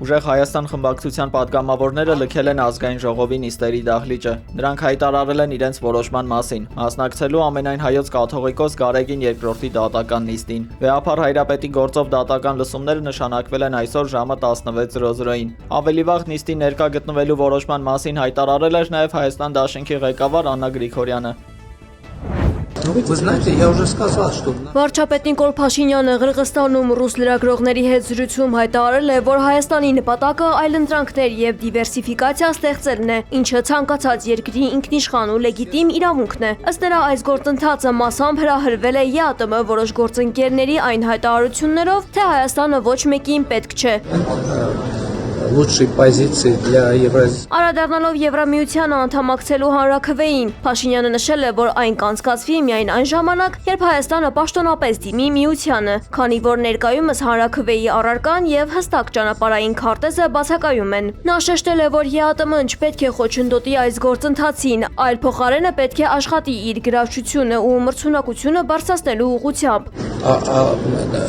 Ուժեղ Հայաստան խմբակցության պատգամավորները լքել են ազգային ժողովի նիստերի դահլիճը։ Նրանք հայտարարել են իրենց որոշման մասին, մասնակցելու ամենայն հայոց կաթողիկոս Գարեգին II-ի դատական նիստին։ Վեհափառ Հայրապետի գործով դատական լսումները նշանակվել են այսօր ժամը 16:00-ին։ Ավելի վաղ նիստի ներկա գտնվելու որոշման մասին հայտարարել էր նաև Հայաստան Դաշինքի ղեկավար Աննա Գրիգորյանը։ Вы знаете, я уже сказал, что... Վարչապետ Նիկոլ Փաշինյանը Ղրղստանում ռուս լրագրողների հետ զրույցում հայտարարել է, որ Հայաստանի նպատակը այլընտրանքներ եւ դիվերսիֆիկացիա ստեղծելն է, ինչը ցանկացած երկրի ինքնիշխան ու լեգիտիմ իրավունքն է։ Ըստ նրա, այս գործընթացը մասամբ հրահրվել է ԵԱՏՄ որոշ գործընկերների այն հայտարարություններով, թե Հայաստանը ոչ մեկին պետք չէ։ Лучшей позиции для Евразии. Անդրադառնալով Եվրամիությանը անդամակցելու հանրաքվեին, Փաշինյանը նշել է, որ այն կանցկացվի միայն այն ժամանակ, երբ Հայաստանը պաշտոնապես դիմի միությանը, քանի որ ներկայումս հանրաքվեի առարկան եւ հստակ ճանապարհային քարտեզը բացակայում են։ Նա շեշտել է, որ ԵԱՏՄ-ն չպետք է խոչընդոտի այս գործընթացին, այլ փոխարենը պետք է աշխատի իր գրավչությունը ու մրցունակությունը բարձրացնելու ուղղությամբ։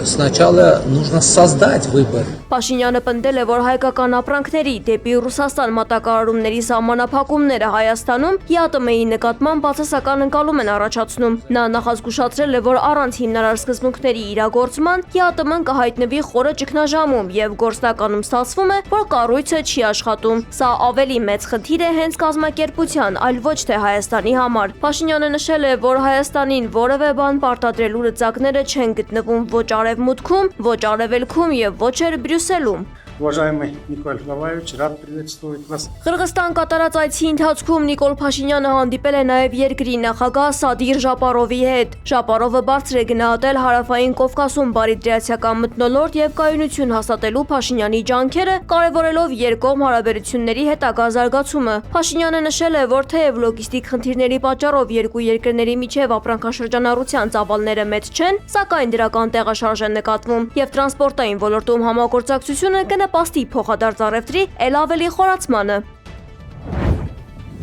Сначала нужно создать выбор. Փաշինյանը պնդել է, որ հայկական ապրանքների դեպի Ռուսաստան մատակարարումների սահմանափակումները Հայաստանում ԵԱՏՄ-ի նկատմամբ բացասական ընկալում են առաջացնում։ Նա նախազգուշացրել է, որ առանց հիմնարար սկզբունքների իրագործման ԵԱՏՄ-ն կհայտնվի խորը ճգնաժամում եւ գործնականում ստացվում է, որ կառույցը չի աշխատում։ Սա ավելի մեծ խնդիր է հենց կազմակերպության, այլ ոչ թե Հայաստանի համար։ Փաշինյանը նշել է, որ Հայաստանին որևէ բան պարտադրելու լծակները չեն գտնվում ոչ արևմուտքում, ոչ արևելքում եւ ոչ էլ Բրյուսելում։ Уважаемый Николай Владимирович, рад приветствовать вас. Ղրղստան կատարած այցի ընթացքում Նիկոլ Փաշինյանը հանդիպել է նաև երկրի նախագահ Սադիր Ժապարովի հետ։ Ժապարովը բարձր է գնահատել հարավային Կովկասում բարիդրացիական մթնոլորտ եւ կայունություն հաստատելու Փաշինյանի ջանքերը, կարևորելով երկկողմ հարաբերությունների հետագա զարգացումը։ Փաշինյանը նշել է, որ թեև լոգիստիկ խնդիրների պատճառով երկու երկրների միջև ապրանքաշրջանառության ծավալները մեծ չեն, սակայն դրական տեղաշարժ է նկատվում եւ տրանսպորտային ոլորտում համագործակցությունը կնպաստի փոխադարձ առևտրի ել ավելի խորացմանը։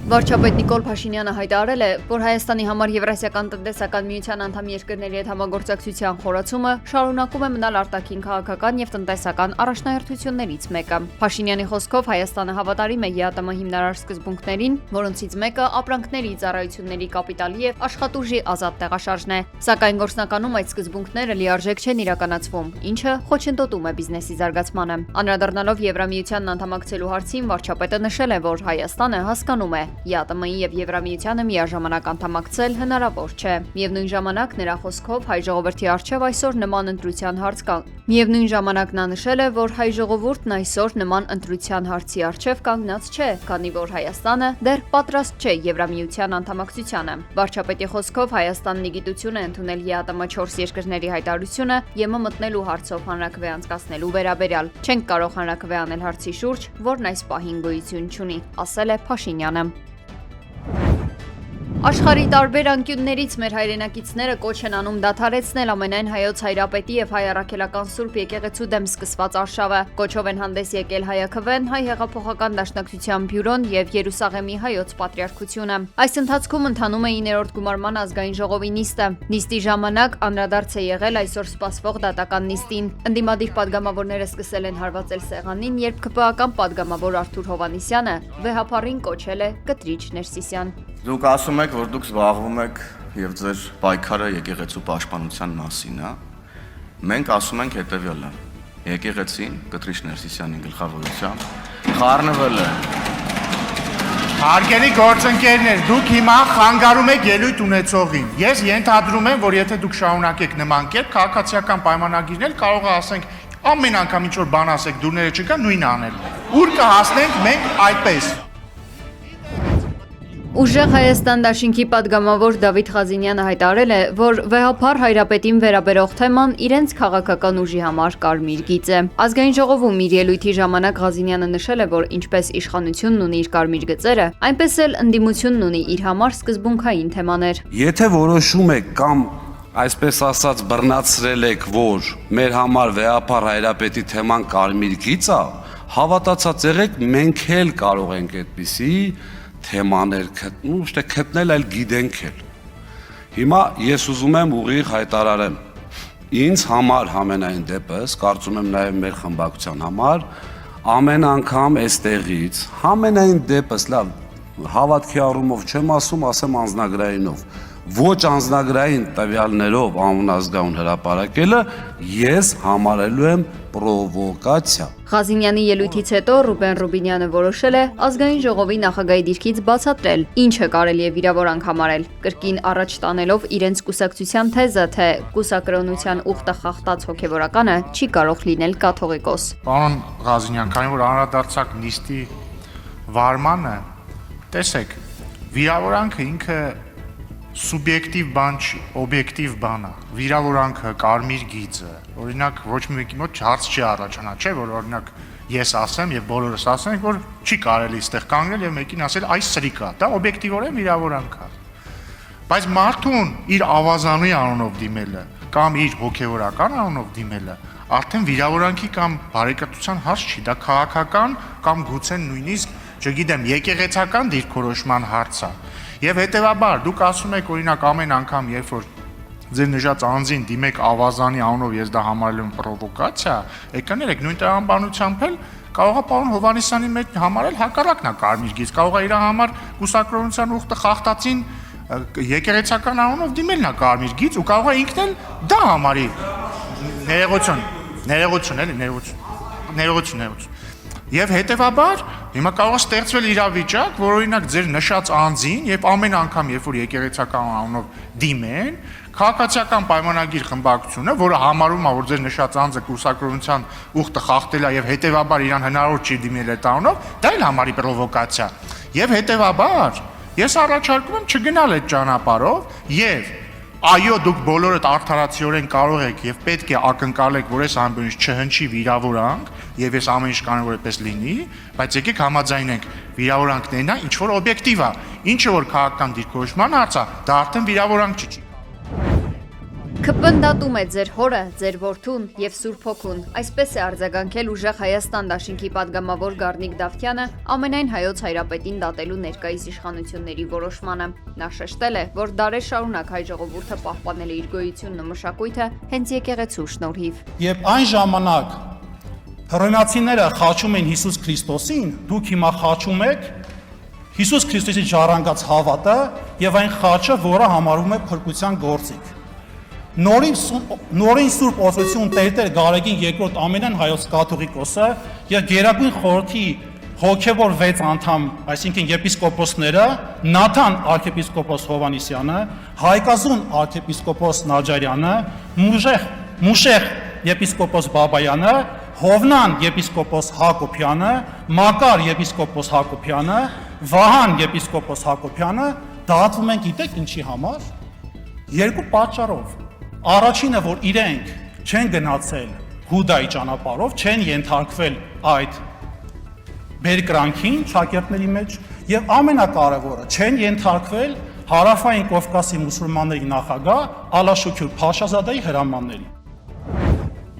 Վարչապետ Նիկոլ Փաշինյանը հայտարարել է, որ Հայաստանի համար Եվրասիական տնտեսական միության անդամ երկրների հետ համագործակցության խորացումը շարունակում է մնալ արտաքին քաղաքական եւ տնտեսական առաջնահերթություններից մեկը։ Փաշինյանի խոսքով Հայաստանը հավատարիմ է ԵԱՏՄ հիմնարար սկզբունքներին, որոնցից մեկը ապրանքների, ծառայությունների, կապիտալի եւ աշխատուժի ազատ տեղաշարժն է։ Սակայն գործնականում այդ սկզբունքները լիարժեք չեն իրականացվում, ինչը խոչընդոտում է բիզնեսի զարգացմանը։ Անդրադառնալով Եվրամիությանն անդամակցելու հարցին, վարչապետը նշել է, որ Հայաստանը հասկանում է ԵԱՏՄ-ի եւ Եվրամիությանը միաժամանակ անդամակցել հնարավոր չէ։ Միևնույն ժամանակ նրա խոսքով հայ ժողովրդի առջև այսօր նման ընտրության հարց կա։ Միևնույն ժամանակ նա նշել է, որ հայ ժողովուրդն այսօր նման ընտրության հարցի առջև կանգնած չէ, քանի որ Հայաստանը դեռ պատրաստ չէ Եվրամիության անդամակցությանը։ Վարչապետի խոսքով Հայաստանն ի գիտություն է ընդունել ԵԱՏՄ 4 երկրների հայտարարությունը ԵՄ մտնելու հարցով հանրաքվե անցկացնելու վերաբերյալ։ Չենք կարող հանրաքվե անել հարցի շուրջ, որն այս պահին գոյություն չունի, ասել է Փաշինյանը։ Աշխարհի տարբեր անկյուններից մեր հայրենակիցները կոչ են անում դադարեցնել ամենայն հայոց հայրապետի եւ հայ առաքելական Սուրբ եկեղեցու դեմ սկսված արշավը։ Կոչով են հանդես եկել հայաքվեն, հայ հեղափոխական դաշնակցության բյուրոն եւ Երուսաղեմի հայոց պատրիարքությունը։ Այս ընթացքում ընթանում է 9-րդ գումարման ազգային ժողովի նիստը։ Նիստի ժամանակ անդրադարձ է եղել այսօր սպասվող դատական նիստին։ Ընդդիմադիր падգամավորները սկսել են հարվածել սեղանին, երբ ԿՊԱ-կան падգամավոր Արթուր Հովհաննիսյանը վեհապառին կոչել է կտրիչ Ներսիսյան։ Դուք ասում եք, որ դուք զբաղվում եք եւ ձեր պայքարը եկեղեցու պաշտպանության մասին է։ Մենք ասում ենք հետեւյալը. եկեղեցին կտրիչ Ներսիսյանի գլխավորությամբ խառնվել է։ Հարգելի գործընկերներ, դուք հիմա խանգարում եք ելույթ ունեցողին։ Ես ենթադրում եմ, որ եթե դուք շարունակեք նման կերպ, քաղաքացիական պայմանագիրներ կարող է ասենք ամեն անգամ ինչ որ բան ասեք, դուրները չկա նույնը անել։ Ուր կհասնենք մենք այդպես։ Ուժեղ Հայաստան Դաշինքի падգամավոր Դավիթ Ղազինյանը հայտարարել է, որ վեհափառ Հայրապետին վերաբերող թեման իրենց քաղաքական ուժի համար կարմիր գիծ է։ Ազգային ժողովում իր ելույթի ժամանակ Ղազինյանը նշել է, որ ինչպես իշխանությունն ունի իր կարմիր գծերը, այնպես էլ ընդդիմությունն ունի իր համար սկզբունքային թեմաներ։ Եթե որոշում եք կամ այսպես ասած բռնացրել եք, որ մեր համար վեհափառ Հայրապետի թեման կարմիր գիծ է, հավատացած եղեք, մենք էլ կարող ենք այդպիսի թեմաներ գտնել, այլ գիտենք էլ։ Հիմա ես ուզում եմ ուղիղ հայտարարեմ, ինձ համար համենայն դեպս, կարծում եմ նաև մեր խմբակցության համար, ամեն անգամ այստեղից համենայն դեպս լավ հավատքի առումով չեմ ասեմ անձնագրայինով ոչ անձնագրային տվյալներով անազգայուն հրապարակելը ես համարելու եմ պրովոկացիա։ Ղազինյանի ելույթից հետո Ռուբեն Ռուբինյանը որոշել է ազգային ժողովի նախագահի դիրքից բացատրել, ինչը կարելի է վիրավորանք համարել, կրկին առաջ տանելով իրենց կուսակցության թեզը, թե կուսակրոնության ուխտը խախտած հոգևորականը չի կարող լինել կաթողիկոս։ Պարոն Ղազինյան, քանի որ անդրադարձակ նիստի վարմանը, տեսեք, վիրավորանքը ինքը սուբյեկտիվ բան չի, օբյեկտիվ բան է։ Վիրավորանքը, կարմիր գիծը, օրինակ ոչ մեկի մոտ հարց չի առաջանա, չէ՞ որ օրինակ ես ասեմ եւ բոլորս ասենք, որ չի կարելի այստեղ կանգնել եւ մեկին ասել այս սրիկ է, դա օբյեկտիվորեն վիրավորանք է։ Բայց մարդուն իր ավազանի անունով դիմելը կամ իր հոգեվորական անունով դիմելը արդեն վիրավորանքի կամ բարեկեցության հարց չի, դա քաղաքական կամ գուցե նույնիսկ, չգիտեմ, եկեղեցական դիրքորոշման հարց է։ Եվ հետևաբար դուք ասում եք օրինակ ամեն անգամ երբ որ ձեր նշած անձին դիմեք ավազանի անունով ես դա համարել եմ պրովոկացիա, եկաներեք նույն տրամաբանությամբ էլ կարող է պարոն Հովհաննիսյանի մեջ համարել հակառակն է կարմիր գիծ, կարող է իր համար կուսակրոնության ուխտը խախտածին եկեղեցական անունով դիմելն է կարմիր գիծ ու կարող է ինքն էլ դա համարի ներողություն Եվ հետևաբար հիմա կարող է ստեղծվել իրավիճակ, որ օրինակ ձեր նշած անձին եւ ամեն անգամ երբ որ եկեղեցական անունով դիմեն, քաղաքացիական պայմանագիր խմբակցությունը, որը համարում է, որ ձեր նշած անձը կուսակրոնության ուխտը խախտել է եւ հետևաբար իրան հնարավոր չի դիմել այդ անունով, դա էլ համարի պրովոկացիա։ Եվ հետևաբար ես առաջարկում եմ չգնալ այդ ճանապարհով եւ այո, դուք բոլորդ արդարացիորեն կարող եք եւ պետք է ակնկալեք, որ այս ամբողջ չհնչի վիրավորանք եւ այս ամեն ինչ կարող է պես լինի, բայց եկեք համաձայնենք, վիրավորանքներն է ինչ որ օբյեկտիվ է, ինչը որ քաղաքական դիրքորոշման հարց է, դա արդեն վիրավորանք չի։ ԿՊ-ն դատում է ձեր հորը, ձեր որդուն եւ Սուրբ Հոգուն։ Այսպես է արձագանքել ուժեղ Հայաստան դաշինքի падգամավոր Գառնիկ Դավթյանը ամենայն հայոց հայրապետին դատելու ներկայիս իշխանությունների որոշմանը։ Նա շեշտել է, որ դարեր շարունակ հայ ժողովուրդը պահպանել է իր գոյությունն ու մշակույթը հենց եկեղեցու շնորհիվ։ Երբ այն ժամանակ հռոմեացիները խաչում են Հիսուս Քրիստոսին, դուք հիմա խաչում եք Հիսուս Քրիստոսի ժառանգած հավատը եւ այն խաչը, որը համարվում է փրկության գործիք։ Նորին Սուրբ Օսություն Տեր Գարեգին II ամենայն հայոց կաթողիկոսը եւ Գերագույն խորհրդի հոգեվոր 6 անդամ, այսինքն եպիսկոպոսները, Նաթան arczepiskopos Հովհաննիսյանը, Հայկազուն arczepiskopos Նաջարյանը, Մուշեղ եպիսկոպոս Բաբայանը, Հովնան եպիսկոպոս Հակոբյանը, Մակար եպիսկոպոս Հակոբյանը, Վահան եպիսկոպոս Հակոբյանը դատվում են գիտեք ինչի համար։ Երկու պատճառով։ Առաջինը, որ իրենք չեն գնացել Հուդայի ճանապարհով, չեն ենթարկվել այդ բերկրանքին շակերտների մեջ, եւ ամենակարևորը, չեն ենթարկվել Հարավային Կովկասի մուսուլմանների նախագահ Ալաշուքյուր Փաշազադեի հրամաններին։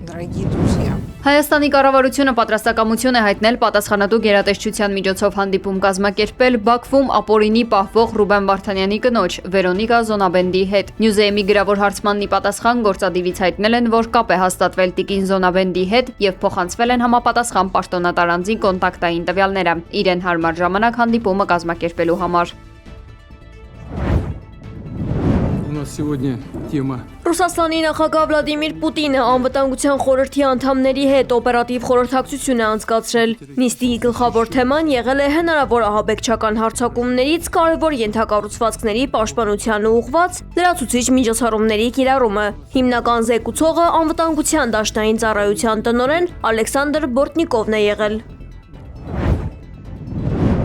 Дорогие друзья, Հայաստանի կառավարությունը պատրաստակամություն է հայտնել պատասխանատու գերատեսչության միջոցով հանդիպում կազմակերպել Բաքվում ապօրինի պահվող Ռուբեն Վարդանյանի կնոջ Վերոնիկա Զոնաբենդի հետ։ Նյուզեյմի գրավոր հարցմանն ի պատասխան գործադիվից հայտնել են, որ կապ է հաստատվել տիկին Զոնաբենդի հետ եւ փոխանցվել են համապատասխան պաշտոնատար անձի կոնտակտային տվյալները իրեն հարմար ժամանակ հանդիպումը կազմակերպելու համար։ У нас сегодня тема Ռուսաստանի նախագահ Վլադիմիր Պուտինը անվտանգության խորհրդի անդամների հետ օպերատիվ խորհրդակցություն է անցկացրել։ Նիստի գլխավոր թեման եղել է հնարավոր ահաբեկչական հարձակումներից կարևոր ենթակառուցվածքների պաշտպանությանը ուղղված լրացուցիչ միջոցառումների կիրառումը։ Հիմնական զեկուցողը անվտանգության դաշնային ծառայության տնօրեն Ալեքսանդր Բորտնիկովն է եղել։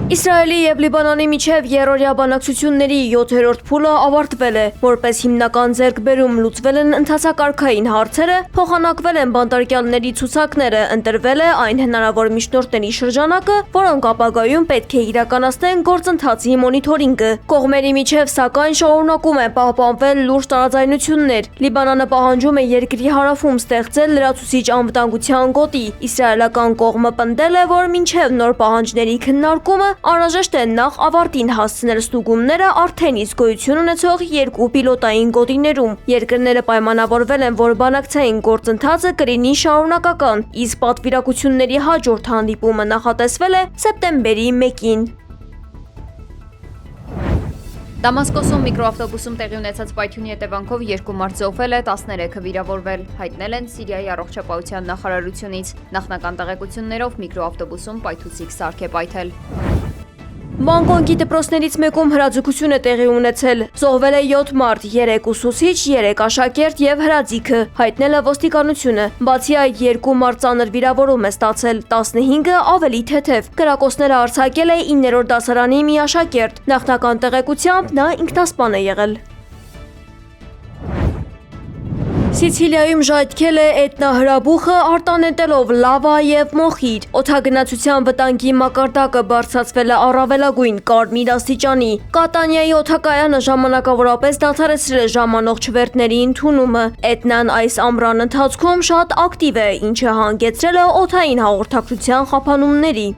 Իսրայելի եւ Լիբանանի միջև երրորդյա բանակցությունների 7-րդ փուլը ավարտվել է, որպես հիմնական ձեռքբերում լուծվել են ընթացակարգային հարցերը, փոխանակվել են բանտարկյալների ցուցակները, ընտրվել է այն հնարավոր միջնորդների շրջանակը, որոնք ապագայում պետք է իրականացնեն գործընթացի մոնիթորինգը։ Կողմերի միջև սակայն շարունակում է պահպանվել լուրջ տարաձայնություններ։ Լիբանանը պահանջում է երկրի հարավում ստեղծել լրացուցիչ անվտանգության գոտի։ Իսրայելական կողմը պնդել է, որ մինչև նոր պահանջների քննարկումը անհրաժեշտ է նախ ավարտին հասցնել ստուգումները արդեն իսկ գոյություն ունեցող 2 պիլոտային գոտիներում։ Երկրները պայմանավորվել են, որ բանակցային գործընթացը կլինի շարունակական, իսկ պատվիրակությունների հաջորդ հանդիպումը նախատեսվել է սեպտեմբերի 1-ին։ Դամասկոսում միկրոավտոբուսում տեղի ունեցած պայթյունի հետևանքով 2 մարդ զոհվել է, 13-ը վիրավորվել, հայտնել են Սիրիայի առողջապահության նախարարությունից։ Նախնական տեղեկություններով միկրոավտոբուսում պայթուցիկ սարք է պայթել։ Բանգկոկի դպրոցներից մեկում հրաձգություն է տեղի ունեցել։ Զոհվել է 7 մարդ, 3 ուսուցիչ, 3 աշակերտ եւ հրաձիգը, հայտնել է ոստիկանությունը։ Բացի այդ 2 մարդ ծանր վիրավորում է ստացել, 15-ը ավելի թեթև։ Կրակոցները արձակել է 9-րդ դասարանի մի աշակերտ։ Նախնական տեղեկությամբ նա ինքնասպան է եղել։ Սիցիլիայում ժայթքել է էտնահրաբուխը արտանետելով լավա եւ մոխիր։ Օդագնացության վտանգի մակարդակը բարձրացվել է առավելագույն կարմիր աստիճանի։ Կատանիայի օդակայանը ժամանակավորապես դադարեցրել է ժամանող չվերթների ընդունումը։ Էտնան այս ամռան ընթացքում շատ ակտիվ է, ինչը հանգեցրել է օդային հաղորդակցության խափանումների։